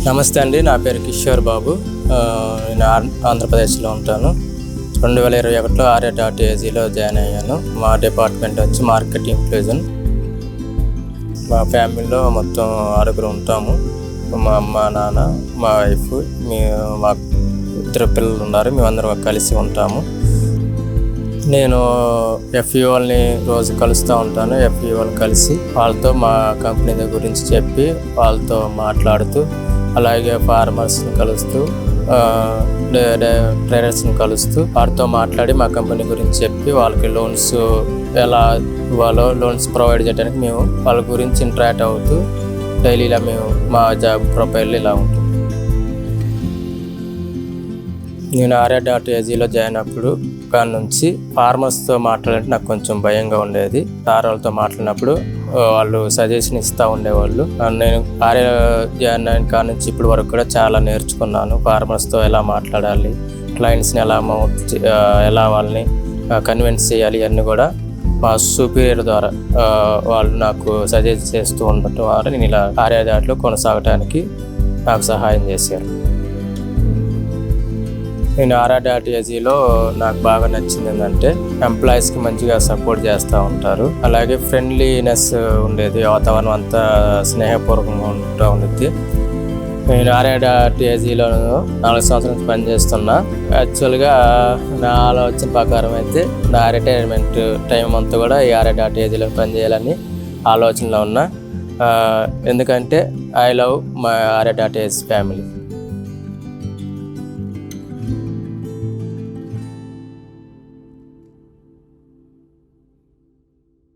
నమస్తే అండి, నా పేరు కిషోర్ బాబు. నేను ఆంధ్రప్రదేశ్లో ఉంటాను. 2021లో ఆర్య.ఏజీలో జాయిన్ అయ్యాను. మా డిపార్ట్మెంట్ వచ్చి మార్కెటింగ్ ఇంక్లూజన్. మా ఫ్యామిలీలో మొత్తం 6 ఉంటాము. మా అమ్మ, నాన్న, మా వైఫ్, మా 2 పిల్లలు ఉన్నారు. మేమందరం కలిసి ఉంటాము. నేను ఎఫ్ఈఓల్ని రోజు కలుస్తూ ఉంటాను. ఎఫ్ఈఓలు కలిసి వాళ్ళతో మా కంపెనీ గురించి చెప్పి వాళ్ళతో మాట్లాడుతూ, అలాగే ఫార్మర్స్ని కలుస్తూ, ట్రేడర్స్ని కలుస్తూ వారితో మాట్లాడి మా కంపెనీ గురించి చెప్పి వాళ్ళకి లోన్స్ ఎలా ఇవ్వాలో లోన్స్ ప్రొవైడ్ చేయడానికి మేము వాళ్ళ గురించి ఇంటరాక్ట్ అవుతూ డైలీ ఇలా మేము మా జాబ్ ప్రొఫైల్ ఇలా ఉంటుంది. నేను ఆర్య.ఏజీలో జాయిన్ అప్పుడు కాడ నుంచి ఫార్మర్స్తో మాట్లాడాలంటే నాకు కొంచెం భయంగా ఉండేది. సార్ వాళ్ళతో మాట్లాడినప్పుడు వాళ్ళు సజెషన్ ఇస్తూ ఉండేవాళ్ళు. నేను ఆర్య జాయిన్ అయిన కాడ నుంచి ఇప్పటి వరకు కూడా చాలా నేర్చుకున్నాను. ఫార్మర్స్తో ఎలా మాట్లాడాలి, క్లయింట్స్ని ఎలా వాళ్ళని కన్విన్స్ చేయాలి, ఇవన్నీ కూడా మా సుపీరియర్ ద్వారా వాళ్ళు నాకు సజెస్ట్ చేస్తూ ఉండటం ద్వారా నేను ఇలా ఆర్య.లో కొనసాగడానికి నాకు సహాయం చేశారు. నేను ఆర్య.ఏజీలో నాకు బాగా నచ్చింది ఏంటంటే ఎంప్లాయీస్కి మంచిగా సపోర్ట్ చేస్తూ ఉంటారు. అలాగే ఫ్రెండ్లీనెస్ ఉండేది, వాతావరణం అంతా స్నేహపూర్వకంగా ఉంటూ ఉండేది. నేను ఆర్య.ఏజీలో 4 సంవత్సరాల పనిచేస్తున్నా. యాక్చువల్గా నా ఆలోచన ప్రకారం అయితే నా రిటైర్మెంట్ టైం అంతా కూడా ఈ ఆర్య.ఏజీలో పనిచేయాలని ఆలోచనలో ఉన్నా. ఎందుకంటే ఐ లవ్ మై ఆర్య.ఏజీ ఫ్యామిలీ.